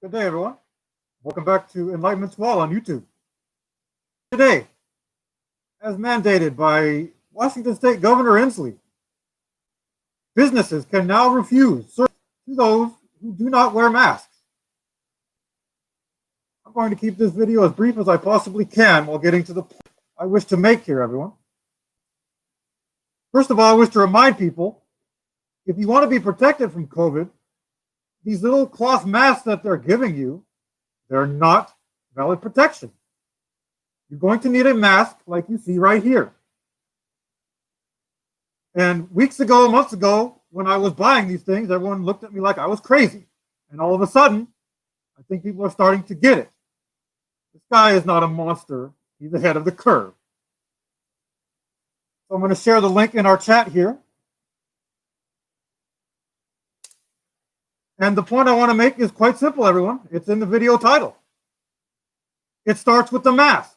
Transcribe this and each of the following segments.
Good day, everyone. Welcome back to Enlightenment's Wall on YouTube. Today, as mandated by Washington State Governor Inslee, businesses can now refuse service to those who do not wear masks. I'm going to keep this video as brief as I possibly can while getting to the point I wish to make here, everyone. First of all, I wish to remind people, if you want to be protected from COVID, these little cloth masks that they're giving you, they're not valid protection. You're going to need a mask like you see right here. And weeks ago, months ago, when I was buying these things, everyone looked at me like I was crazy. And all of a sudden, I think people are starting to get it. This guy is not a monster. He's ahead of the curve. So I'm going to share the link in our chat here. And the point I want to make is quite simple, everyone. It's in the video title. It starts with the mask.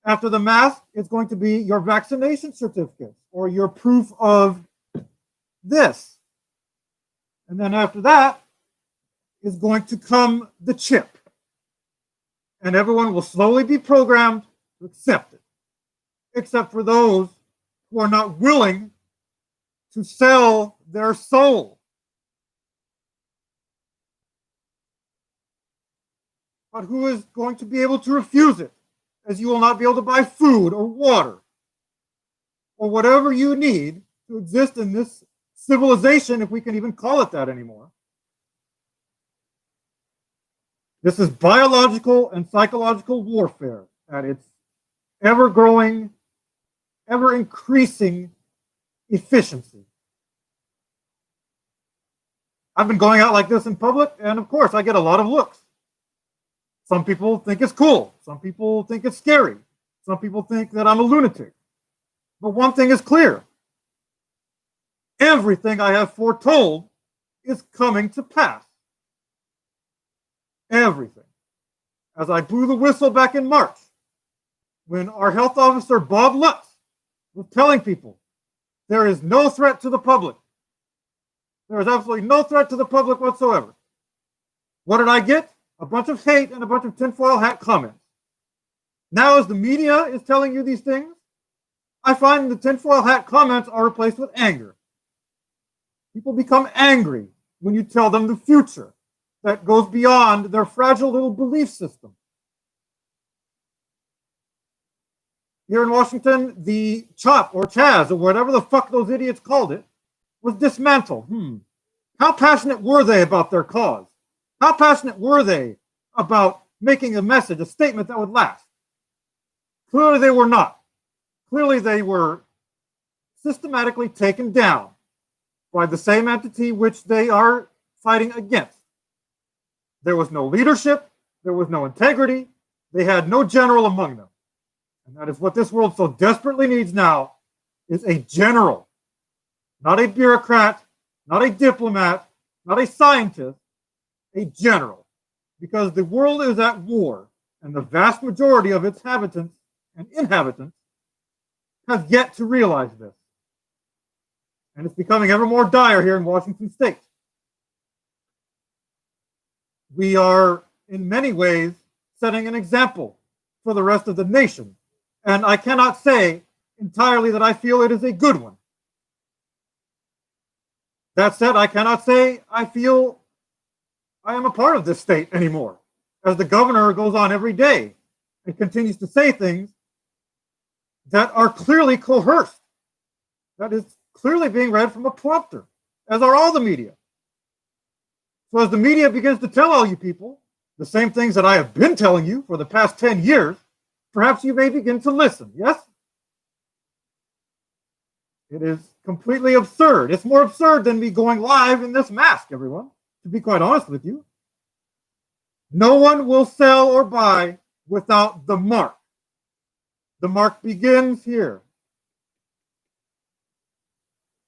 After the mask, it's going to be your vaccination certificate or your proof of this. And then after that is going to come the chip. And everyone will slowly be programmed to accept it, except for those who are not willing to sell their soul. But who is going to be able to refuse it, as you will not be able to buy food or water or whatever you need to exist in this civilization, if we can even call it that anymore. This is biological and psychological warfare at its ever-growing, ever-increasing efficiency. I've been going out like this in public, and of course, I get a lot of looks. Some people think it's cool. Some people think it's scary. Some people think that I'm a lunatic. But one thing is clear. Everything I have foretold is coming to pass. Everything. As I blew the whistle back in March, when our health officer, Bob Lutz, was telling people there is no threat to the public. There is absolutely no threat to the public whatsoever. What did I get? A bunch of hate and a bunch of tinfoil hat comments. Now, as the media is telling you these things, I find the tinfoil hat comments are replaced with anger. People become angry when you tell them the future that goes beyond their fragile little belief system. Here in Washington, the CHOP or CHAZ or whatever the fuck those idiots called it was dismantled. How passionate were they about their cause? How passionate were they about making a message, a statement that would last? Clearly they were not. Clearly they were systematically taken down by the same entity which they are fighting against. There was no leadership. There was no integrity. They had no general among them. And that is what this world so desperately needs now, is a general, not a bureaucrat, not a diplomat, not a scientist, a general, because the world is at war, and the vast majority of its inhabitants have yet to realize this. And it's becoming ever more dire here in Washington State. We are, in many ways, setting an example for the rest of the nation. And I cannot say entirely that I feel it is a good one. That said, I cannot say I feel I am a part of this state anymore, as the governor goes on every day and continues to say things that are clearly coerced, that is clearly being read from a prompter, as are all the media. So as the media begins to tell all you people the same things that I have been telling you for the past 10 years, perhaps you may begin to listen, yes? It is completely absurd. It's more absurd than me going live in this mask, everyone. To be quite honest with you, no one will sell or buy without the mark. The mark begins here.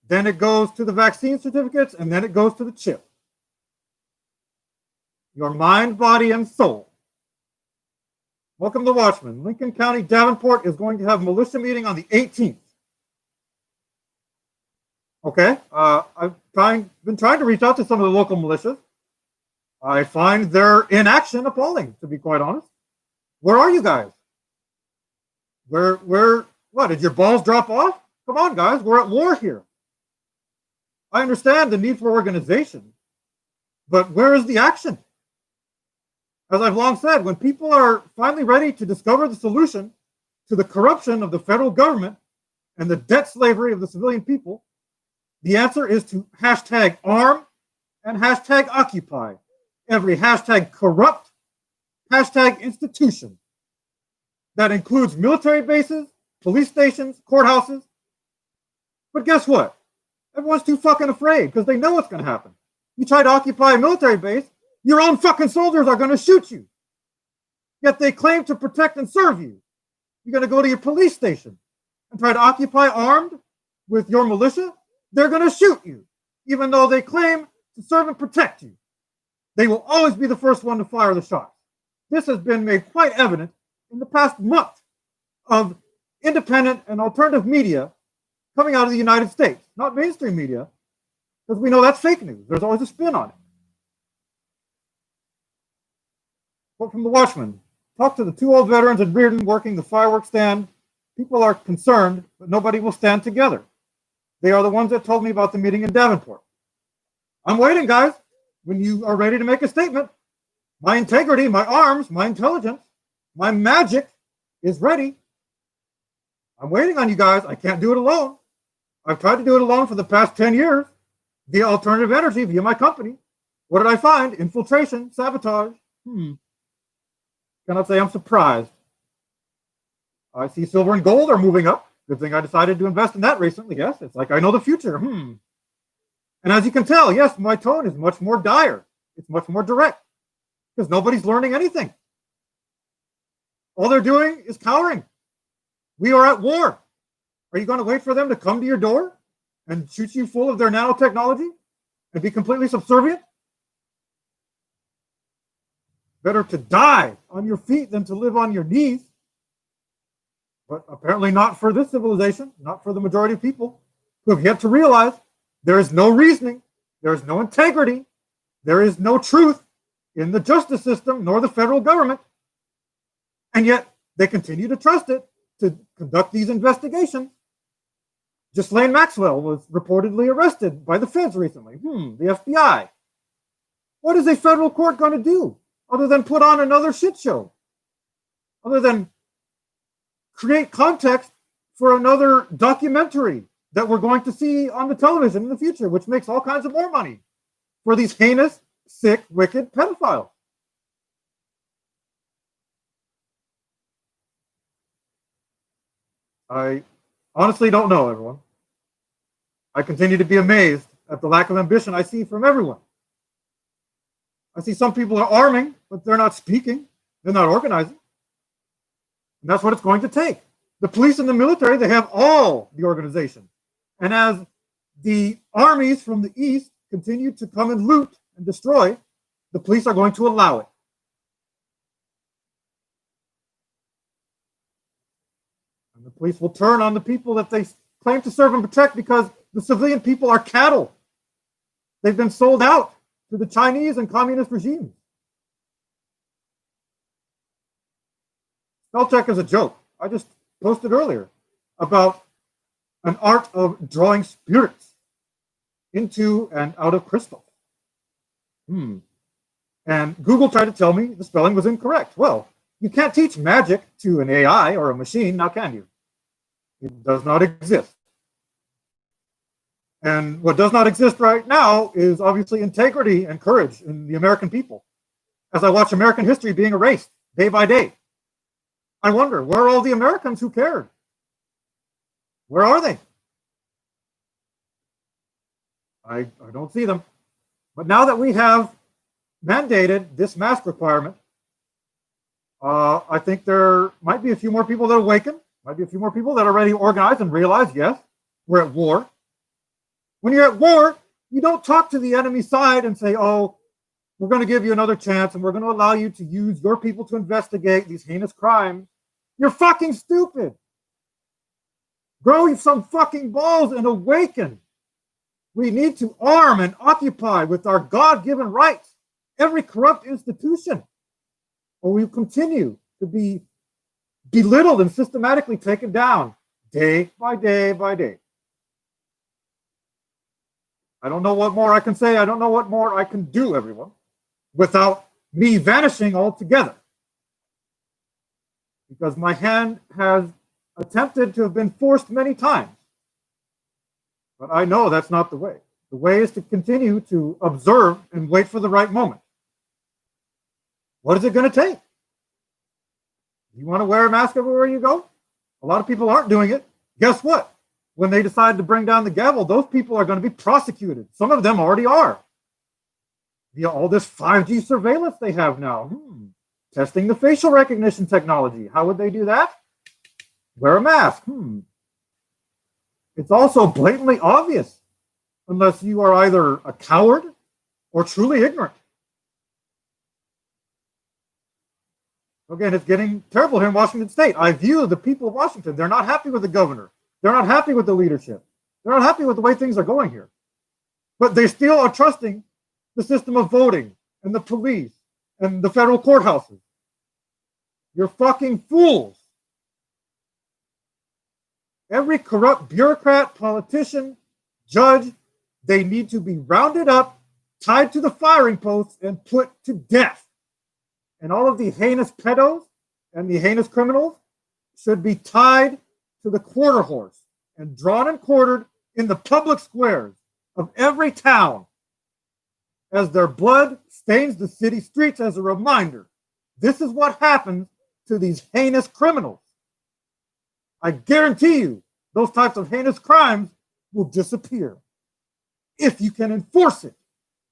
Then it goes to the vaccine certificates, and then it goes to the chip. Your mind, body, and soul. Welcome to Watchmen. Lincoln County, Davenport is going to have a militia meeting on the 18th. Okay, I've been trying to reach out to some of the local militias. I find their inaction appalling, to be quite honest. Where are you guys? What, did your balls drop off? Come on, guys, we're at war here. I understand the need for organization, but where is the action? As I've long said, when people are finally ready to discover the solution to the corruption of the federal government and the debt slavery of the civilian people, the answer is to hashtag arm and hashtag occupy every hashtag corrupt, hashtag institution. That includes military bases, police stations, courthouses. But guess what? Everyone's too fucking afraid because they know what's going to happen. You try to occupy a military base, your own fucking soldiers are going to shoot you. Yet they claim to protect and serve you. You're going to go to your police station and try to occupy armed with your militia, they're going to shoot you, even though they claim to serve and protect you. They will always be the first one to fire the shots. This has been made quite evident in the past month of independent and alternative media coming out of the United States, not mainstream media, because we know that's fake news. There's always a spin on it. Quote from the Watchman: talk to the two old veterans in Reardon working the fireworks stand. People are concerned, but nobody will stand together. They are the ones that told me about the meeting in Davenport. I'm waiting, guys. When you are ready to make a statement, my integrity, my arms, my intelligence, my magic is ready. I'm waiting on you guys. I can't do it alone. I've tried to do it alone for the past 10 years via alternative energy, via my company. What did I find? Infiltration, sabotage. Cannot say I'm surprised. I see silver and gold are moving up. Good thing I decided to invest in that recently. Yes, it's like I know the future. And as you can tell, yes, my tone is much more dire. It's much more direct because nobody's learning anything. All they're doing is cowering. We are at war. Are you going to wait for them to come to your door and shoot you full of their nanotechnology and be completely subservient? Better to die on your feet than to live on your knees. But apparently not for this civilization, not for the majority of people who have yet to realize there is no reasoning, there is no integrity, there is no truth in the justice system nor the federal government. And yet they continue to trust it to conduct these investigations. Ghislaine Maxwell was reportedly arrested by the feds recently. The FBI. What is a federal court going to do other than put on another shit show? Other than create context for another documentary that we're going to see on the television in the future, which makes all kinds of more money for these heinous, sick, wicked pedophiles. I honestly don't know, everyone. I continue to be amazed at the lack of ambition I see from everyone. I see some people are arming, but they're not speaking. They're not organizing. And that's what it's going to take. The police and the military, they have all the organization. And as the armies from the East continue to come and loot and destroy, the police are going to allow it. And the police will turn on the people that they claim to serve and protect because the civilian people are cattle. They've been sold out to the Chinese and communist regimes. Spell check is a joke. I just posted earlier about an art of drawing spirits into and out of crystal. And Google tried to tell me the spelling was incorrect. Well, you can't teach magic to an AI or a machine, now can you? It does not exist. And what does not exist right now is obviously integrity and courage in the American people. As I watch American history being erased day by day, I wonder, where are all the Americans who cared? Where are they? I don't see them. But now that we have mandated this mask requirement, I think there might be a few more people that awaken, might be a few more people that are ready to organize and realize, yes, we're at war. When you're at war, you don't talk to the enemy side and say, oh, we're going to give you another chance and we're going to allow you to use your people to investigate these heinous crimes. You're fucking stupid. Grow some fucking balls and awaken. We need to arm and occupy with our God-given rights every corrupt institution, or we continue to be belittled and systematically taken down day by day by day. I don't know what more I can say. I don't know what more I can do, everyone, without me vanishing altogether. Because my hand has attempted to have been forced many times. But I know that's not the way. The way is to continue to observe and wait for the right moment. What is it going to take? You want to wear a mask everywhere you go? A lot of people aren't doing it. Guess what? When they decide to bring down the gavel, those people are going to be prosecuted. Some of them already are. Via all this 5G surveillance they have now. Testing the facial recognition technology. How would they do that? Wear a mask. It's also blatantly obvious, unless you are either a coward or truly ignorant. Again, it's getting terrible here in Washington State. I view the people of Washington, they're not happy with the governor. They're not happy with the leadership. They're not happy with the way things are going here. But they still are trusting the system of voting and the police and the federal courthouses. You're fucking fools. Every corrupt bureaucrat, politician, judge, they need to be rounded up, tied to the firing posts, and put to death. And all of the heinous pedos and the heinous criminals should be tied to the quarter horse and drawn and quartered in the public squares of every town as their blood stains the city streets as a reminder. This is what happens to these heinous criminals. I guarantee you those types of heinous crimes will disappear if you can enforce it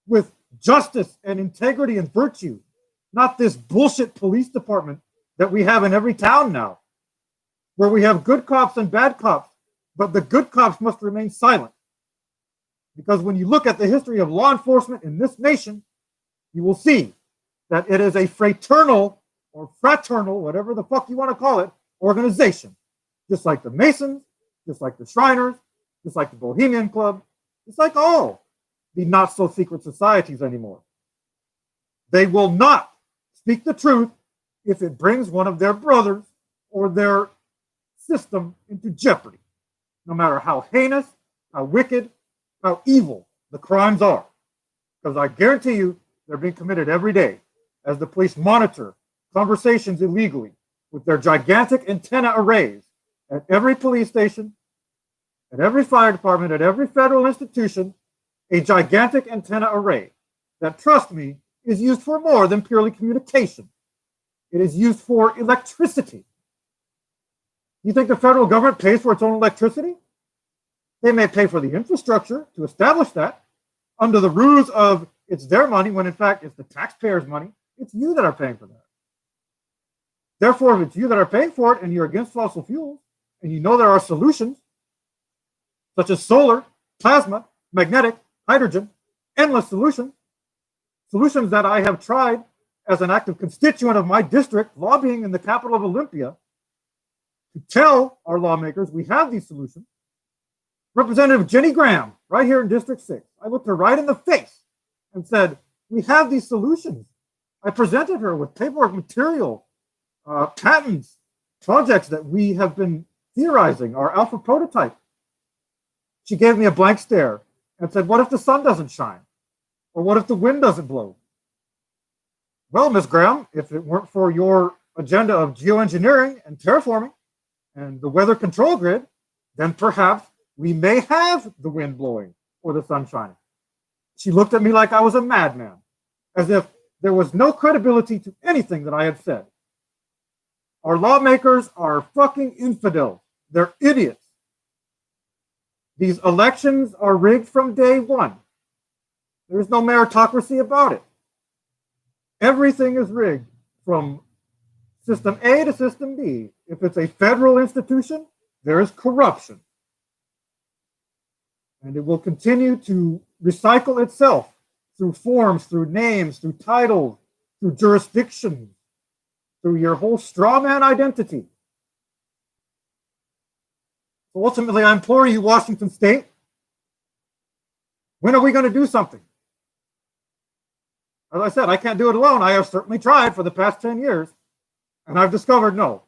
with justice and integrity and virtue, not this bullshit police department that we have in every town now, where we have good cops and bad cops, but the good cops must remain silent. Because when you look at the history of law enforcement in this nation, you will see that it is a fraternal or fraternal, whatever the fuck you want to call it, organization. Just like the Masons, just like the Shriners, just like the Bohemian Club, just like all the not-so-secret societies anymore. They will not speak the truth if it brings one of their brothers or their system into jeopardy, no matter how heinous, how wicked, how evil the crimes are. Because I guarantee you they're being committed every day as the police monitor conversations illegally with their gigantic antenna arrays at every police station, at every fire department, at every federal institution, a gigantic antenna array that, trust me, is used for more than purely communication. It is used for electricity. You think the federal government pays for its own electricity? They may pay for the infrastructure to establish that under the ruse of it's their money, when in fact it's the taxpayers' money. It's you that are paying for that. Therefore, if it's you that are paying for it and you're against fossil fuels, and you know there are solutions, such as solar, plasma, magnetic, hydrogen, endless solutions that I have tried as an active constituent of my district, lobbying in the capital of Olympia, to tell our lawmakers we have these solutions. Representative Jenny Graham, right here in District 6, I looked her right in the face and said, we have these solutions. I presented her with paperwork, material, patents, projects that we have been theorizing, our alpha prototype. She gave me a blank stare and said, what if the sun doesn't shine? Or what if the wind doesn't blow? Well, Ms. Graham, if it weren't for your agenda of geoengineering and terraforming and the weather control grid, then perhaps we may have the wind blowing or the sun shining. She looked at me like I was a madman, as if there was no credibility to anything that I had said. Our lawmakers are fucking infidels. They're idiots. These elections are rigged from day one. There's no meritocracy about it. Everything is rigged from system A to system B. If it's a federal institution, there is corruption. And it will continue to recycle itself through forms, through names, through titles, through jurisdictions, through your whole straw man identity. So ultimately, I implore you, Washington State, when are we going to do something? As I said, I can't do it alone. I have certainly tried for the past 10 years, and I've discovered no.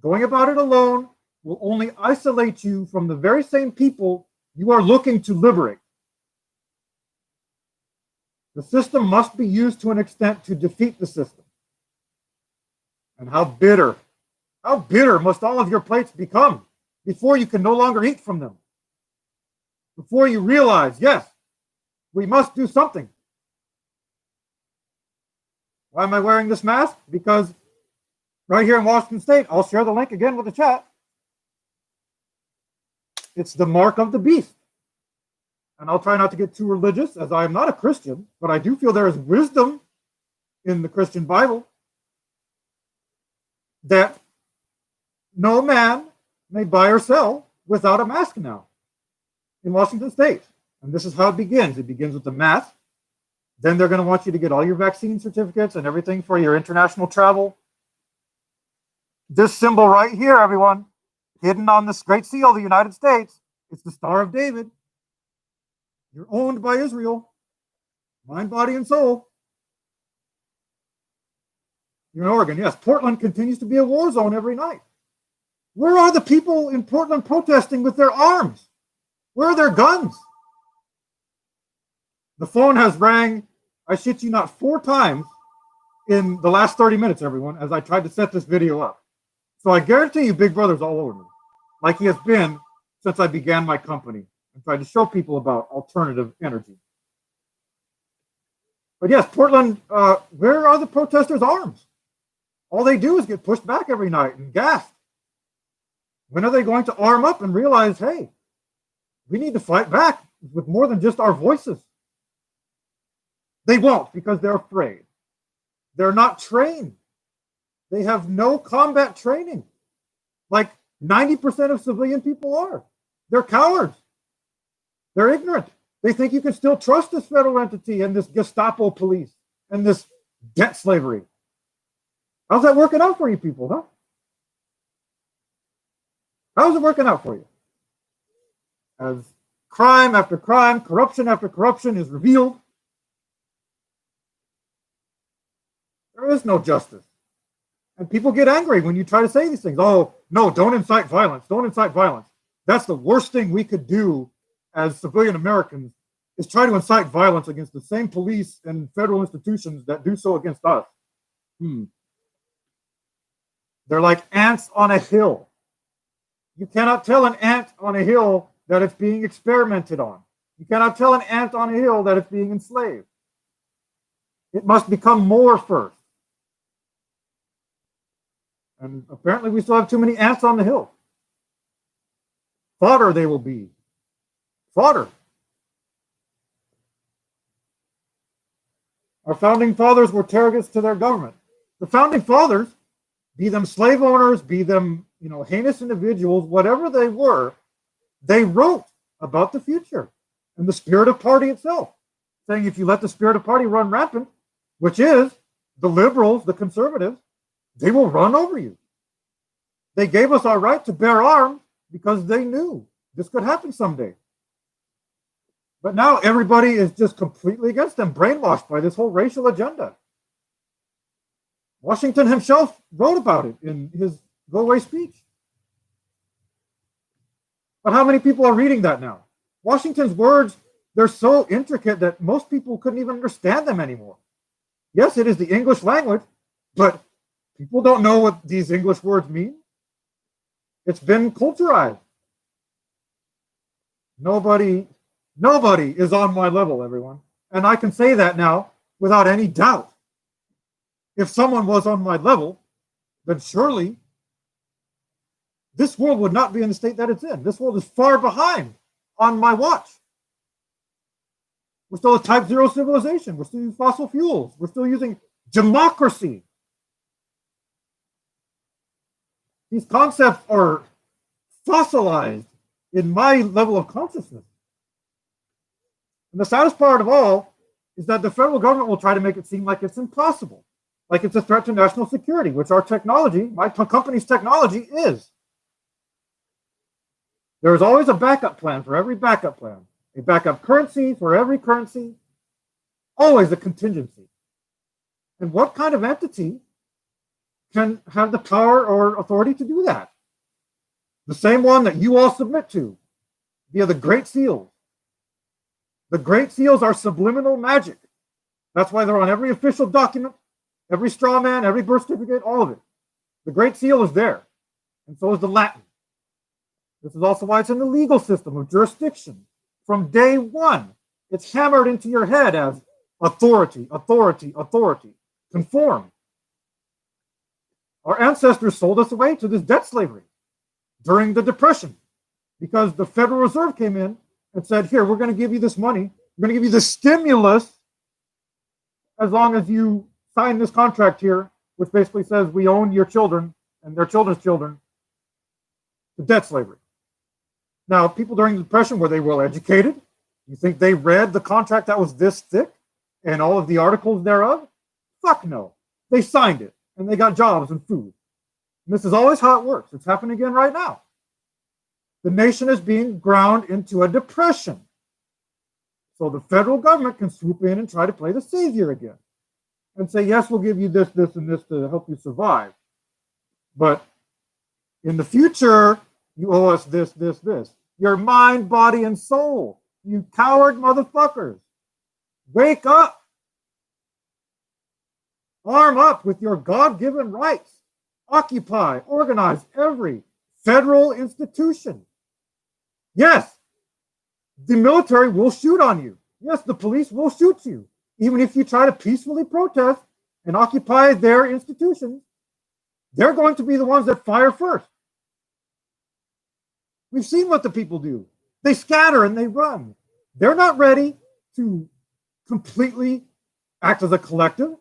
Going about it alone will only isolate you from the very same people you are looking to liberate. The system must be used to an extent to defeat the system. And how bitter must all of your plates become before you can no longer eat from them? Before you realize, yes, we must do something. Why am I wearing this mask? Because right here in Washington State, I'll share the link again with the chat. It's the mark of the beast. And I'll try not to get too religious, as I am not a Christian, but I do feel there is wisdom in the Christian Bible that no man may buy or sell without a mask now in Washington State. And this is how it begins. It begins with the mask. Then they're going to want you to get all your vaccine certificates and everything for your international travel. This symbol right here, everyone, hidden on this great seal of the United States, it's the Star of David. You're owned by Israel, mind, body, and soul. You're in Oregon. Yes, Portland continues to be a war zone every night. Where are the people in Portland protesting with their arms? Where are their guns? The phone has rang, I shit you not, 4 times in the last 30 minutes, everyone, as I tried to set this video up. So I guarantee you Big Brother's all over me, like he has been since I began my company and tried to show people about alternative energy. But yes, Portland, where are the protesters' arms? All they do is get pushed back every night and gassed. When are they going to arm up and realize, hey, we need to fight back with more than just our voices? They won't, because they're afraid. They're not trained. They have no combat training. Like 90% of civilian people are. They're cowards. They're ignorant. They think you can still trust this federal entity and this Gestapo police and this debt slavery. How's that working out for you people, huh? How's it working out for you? As crime after crime, corruption after corruption is revealed, there is no justice. And people get angry when you try to say these things. Oh, no, don't incite violence. Don't incite violence. That's the worst thing we could do as civilian Americans, is try to incite violence against the same police and federal institutions that do so against us. They're like ants on a hill. You cannot tell an ant on a hill that it's being experimented on. You cannot tell an ant on a hill that it's being enslaved. It must become more first. And apparently we still have too many ants on the hill. Fodder they will be. Fodder. Our founding fathers were surrogates to their government. The founding fathers, be them slave owners, be them, heinous individuals, whatever they were, they wrote about the future and the spirit of party itself, saying if you let the spirit of party run rampant, which is the liberals, the conservatives, they will run over you. They gave us our right to bear arms because they knew this could happen someday. But now everybody is just completely against them, brainwashed by this whole racial agenda. Washington himself wrote about it in his go-away speech. But how many people are reading that now? Washington's words, they're so intricate that most people couldn't even understand them anymore. Yes, it is the English language, but people don't know what these English words mean. It's been culturized. Nobody is on my level, everyone. And I can say that now without any doubt. If someone was on my level, then surely this world would not be in the state that it's in. This world is far behind on my watch. We're still a type 0 civilization. We're still using fossil fuels. We're still using democracy. These concepts are fossilized in my level of consciousness. And the saddest part of all is that the federal government will try to make it seem like it's impossible, like it's a threat to national security, which our technology, my company's technology, is. There is always a backup plan for every backup plan, a backup currency for every currency, always a contingency. And what kind of entity can have the power or authority to do that? The same one that you all submit to via the Great Seals. The Great Seals are subliminal magic. That's why they're on every official document, every straw man, every birth certificate, all of it. The Great Seal is there, and so is the Latin. This is also why it's in the legal system of jurisdiction. From day one, it's hammered into your head as authority, authority, authority. Conform. Our ancestors sold us away to this debt slavery during the Depression because the Federal Reserve came in and said, here, we're going to give you this money. We're going to give you the stimulus as long as you sign this contract here, which basically says we own your children and their children's children to debt slavery. Now, people during the Depression, were they well educated? You think they read the contract that was this thick and all of the articles thereof? Fuck no. They signed it and they got jobs and food. And this is always how it works. It's happening again right now. The nation is being ground into a depression. So the federal government can swoop in and try to play the savior again and say, yes, we'll give you this, this, and this to help you survive. But in the future, you owe us this, this, this. Your mind, body, and soul. You coward motherfuckers. Wake up. Arm up with your God-given rights. Occupy, organize every federal institution. Yes, the military will shoot on you. Yes, the police will shoot you. Even if you try to peacefully protest and occupy their institutions, they're going to be the ones that fire first. We've seen what the people do. They scatter and they run. They're not ready to completely act as a collective,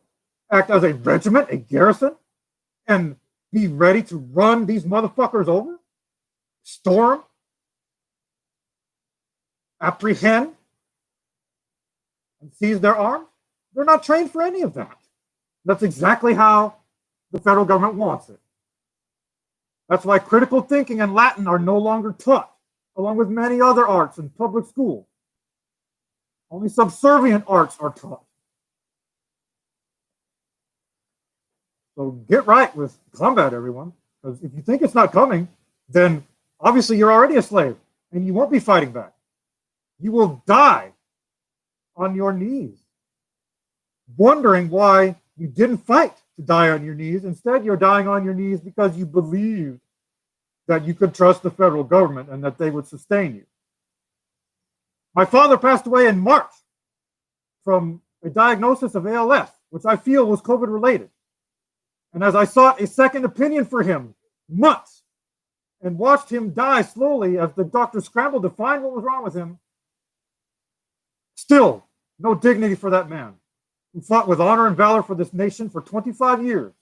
act as a regiment, a garrison, and be ready to run these motherfuckers over, storm, apprehend, and seize their arms. They're not trained for any of that. That's exactly how the federal government wants it. That's why critical thinking and Latin are no longer taught, along with many other arts in public schools. Only subservient arts are taught. So get right with combat, everyone. Because if you think it's not coming, then obviously you're already a slave and you won't be fighting back. You will die on your knees, wondering why you didn't fight to die on your knees. Instead, you're dying on your knees because you believed that you could trust the federal government and that they would sustain you. My father passed away in March from a diagnosis of ALS, which I feel was COVID related. And as I sought a second opinion for him, months, and watched him die slowly as the doctor scrambled to find what was wrong with him, still no dignity for that man who fought with honor and valor for this nation for 25 years,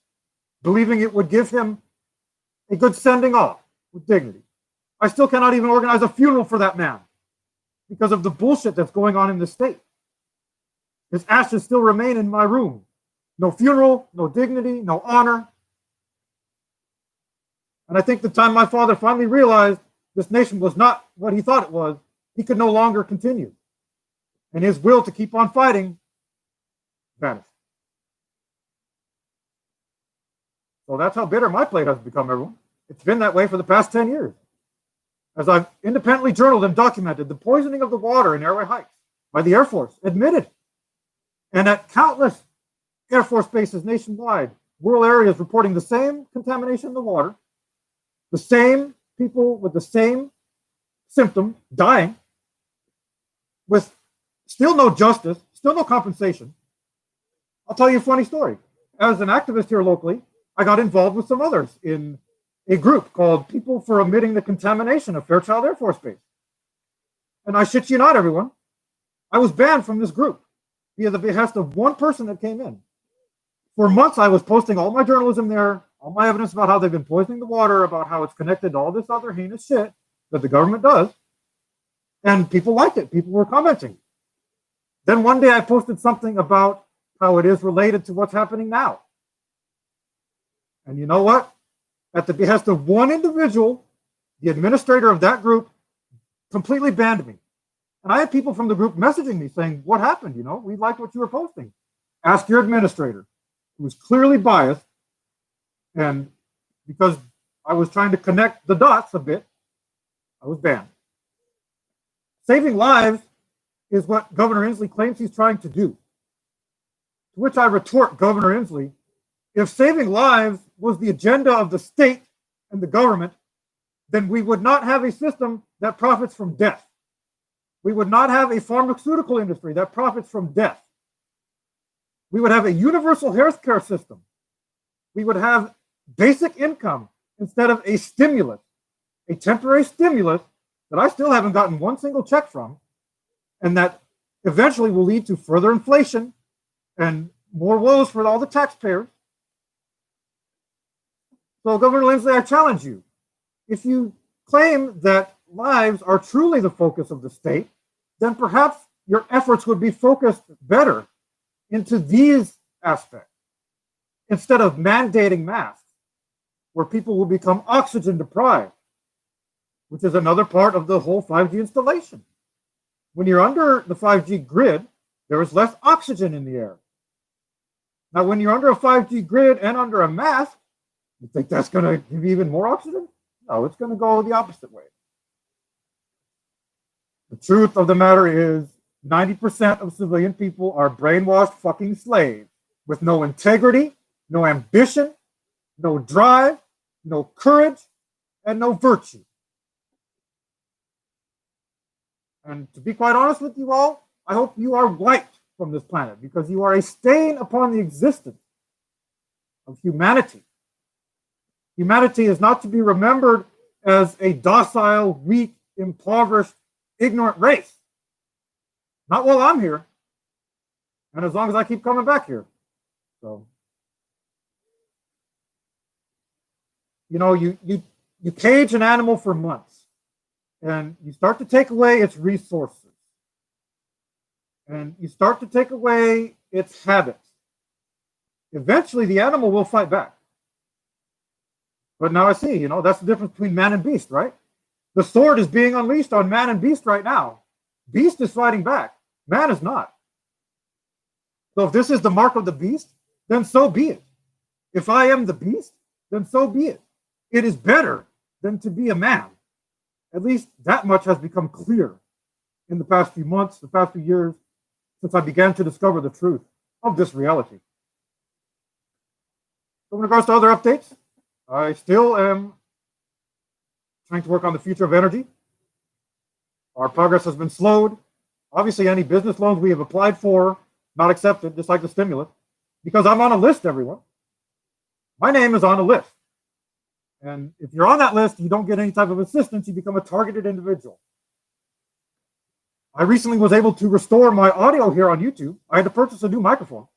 believing it would give him a good sending off with dignity. I still cannot even organize a funeral for that man because of the bullshit that's going on in the state. His ashes still remain in my room. No funeral, no dignity, no honor. And I think the time my father finally realized this nation was not what he thought it was, he could no longer continue. And his will to keep on fighting vanished. So that's how bitter my plate has become, everyone. It's been that way for the past 10 years. As I've independently journaled and documented the poisoning of the water in Airway Heights by the Air Force, admitted. And at countless Air Force bases nationwide, rural areas reporting the same contamination in the water, the same people with the same symptom dying, with still no justice, still no compensation. I'll tell you a funny story. As an activist here locally, I got involved with some others in a group called People for Omitting the Contamination of Fairchild Air Force Base. And I shit you not, everyone, I was banned from this group via the behest of one person that came in. For months, I was posting all my journalism there, all my evidence about how they've been poisoning the water, about how it's connected to all this other heinous shit that the government does. And people liked it. People were commenting. Then one day I posted something about how it is related to what's happening now. And you know what? At the behest of one individual, the administrator of that group completely banned me. And I had people from the group messaging me saying, what happened? You know, we liked what you were posting. Ask your administrator, who was clearly biased. And because I was trying to connect the dots a bit, I was banned. Saving lives is what Governor Inslee claims he's trying to do. To which I retort, Governor Inslee, if saving lives was the agenda of the state and the government, then we would not have a system that profits from death. We would not have a pharmaceutical industry that profits from death. We would have a universal healthcare system. We would have basic income instead of a stimulus, a temporary stimulus that I still haven't gotten one single check from, and that eventually will lead to further inflation and more woes for all the taxpayers. So, Governor Inslee, I challenge you. If you claim that lives are truly the focus of the state, then perhaps your efforts would be focused better into these aspects instead of mandating masks, where people will become oxygen deprived, which is another part of the whole 5G installation. When you're under the 5G grid, there is less oxygen in the air. Now, when you're under a 5G grid and under a mask, you think that's going to give you even more oxygen? No, it's going to go the opposite way. The truth of the matter is 90% of civilian people are brainwashed fucking slaves with no integrity, no ambition, no drive, no courage, and no virtue. And to be quite honest with you all, I hope you are wiped from this planet because you are a stain upon the existence of humanity. Humanity is not to be remembered as a docile, weak, impoverished, ignorant race. Not while I'm here. And as long as I keep coming back here. So, you know, you cage an animal for months and you start to take away its resources. And you start to take away its habits. Eventually, the animal will fight back. But now I see, you know, that's the difference between man and beast, right? The sword is being unleashed on man and beast right now. Beast is fighting back. Man is not. So if this is the mark of the beast, then so be it. If I am the beast, then so be it. It is better than to be a man. At least that much has become clear in the past few months, the past few years, since I began to discover the truth of this reality. So in regards to other updates, I still am trying to work on the future of energy. Our progress has been slowed. Obviously, any business loans we have applied for, not accepted, just like the stimulus, because I'm on a list, everyone. My name is on a list. And if you're on that list, you don't get any type of assistance, you become a targeted individual. I recently was able to restore my audio here on YouTube. I had to purchase a new microphone.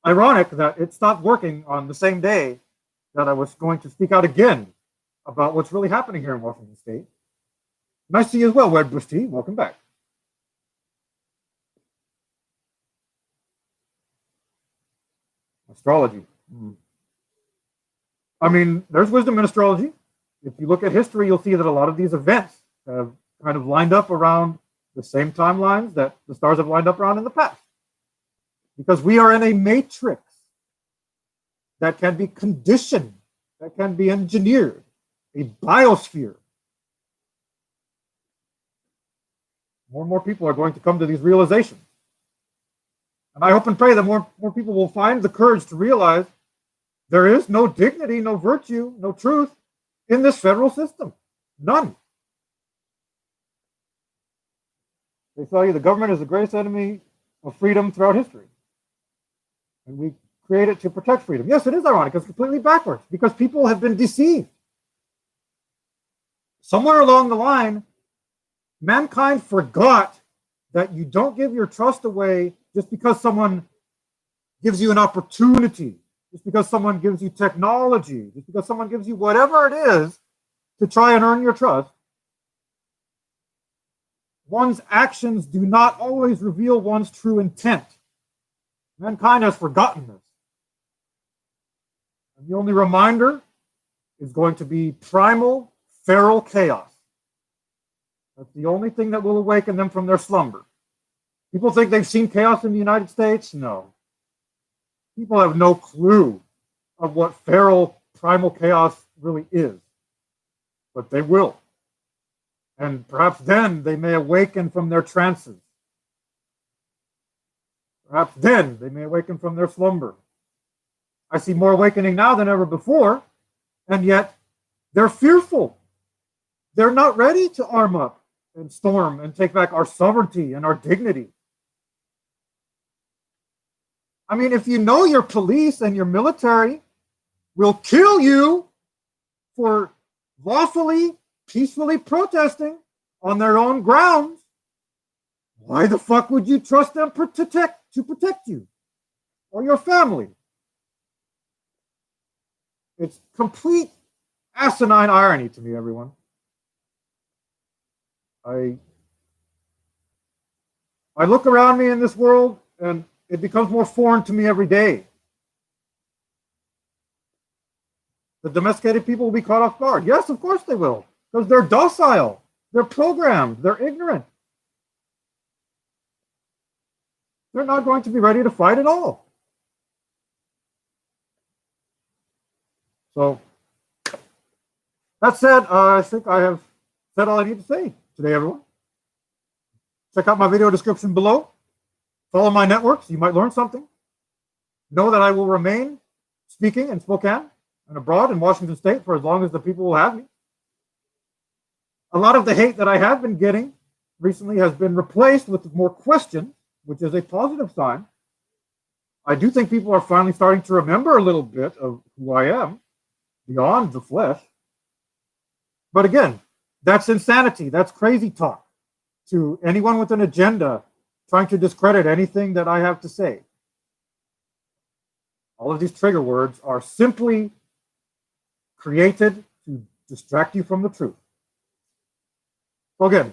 Ironic that it stopped working on the same day that I was going to speak out again about what's really happening here in Washington State. Nice to see you as well, Wed Bush T. Welcome back. Astrology. I mean, there's wisdom in astrology. If you look at history, you'll see that a lot of these events have kind of lined up around the same timelines that the stars have lined up around in the past. Because we are in a matrix that can be conditioned, that can be engineered, a biosphere. More and more people are going to come to these realizations. And I hope and pray that more people will find the courage to realize there is no dignity, no virtue, no truth in this federal system. None. They tell you the government is the greatest enemy of freedom throughout history. And we create it to protect freedom. Yes, it is ironic. It's completely backwards because people have been deceived. Somewhere along the line, mankind forgot that you don't give your trust away just because someone gives you an opportunity, just because someone gives you technology, just because someone gives you whatever it is to try and earn your trust. One's actions do not always reveal one's true intent. Mankind has forgotten this. And the only reminder is going to be primal, feral chaos. That's the only thing that will awaken them from their slumber. People think they've seen chaos in the United States? No. People have no clue of what feral primal chaos really is. But they will. And perhaps then they may awaken from their trances. Perhaps then they may awaken from their slumber. I see more awakening now than ever before, and yet they're fearful. They're not ready to arm up and storm and take back our sovereignty and our dignity. I mean, if you know your police and your military will kill you for lawfully, peacefully protesting on their own grounds, why the fuck would you trust them to protect you or your family? It's complete asinine irony to me, everyone. I look around me in this world and it becomes more foreign to me every day. The domesticated people will be caught off guard. Yes, of course they will, because they're docile, they're programmed, they're ignorant. They're not going to be ready to fight at all. So, that said, I think I have said all I need to say today, everyone. Check out my video description below. Follow my networks. You might learn something. Know that I will remain speaking in Spokane and abroad in Washington State for as long as the people will have me. A lot of the hate that I have been getting recently has been replaced with more questions, which is a positive sign. I do think people are finally starting to remember a little bit of who I am beyond the flesh. But again, that's insanity. That's crazy talk to anyone with an agenda trying to discredit anything that I have to say. All of these trigger words are simply created to distract you from the truth. So again,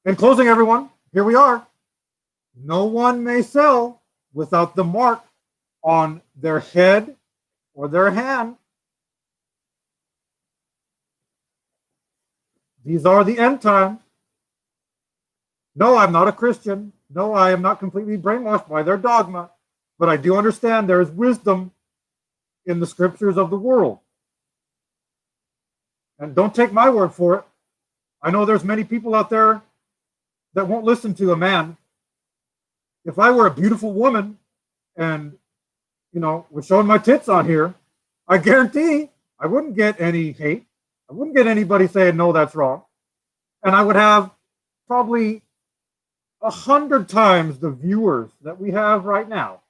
in closing, everyone, here we are. No one may sell without the mark on their head or their hand. These are the end times. No, I'm not a Christian. No, I am not completely brainwashed by their dogma, but I do understand there is wisdom in the scriptures of the world. And don't take my word for it. I know there's many people out there that won't listen to a man. If I were a beautiful woman and, was showing my tits on here, I guarantee I wouldn't get any hate. I wouldn't get anybody saying, no, that's wrong. And I would have probably 100 times the viewers that we have right now,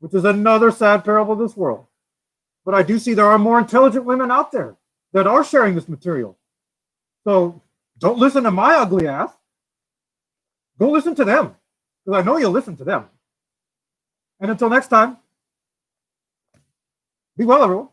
which is another sad parable of this world. But I do see there are more intelligent women out there that are sharing this material. So don't listen to my ugly ass. Go listen to them, because I know you'll listen to them. And until next time, be well, everyone.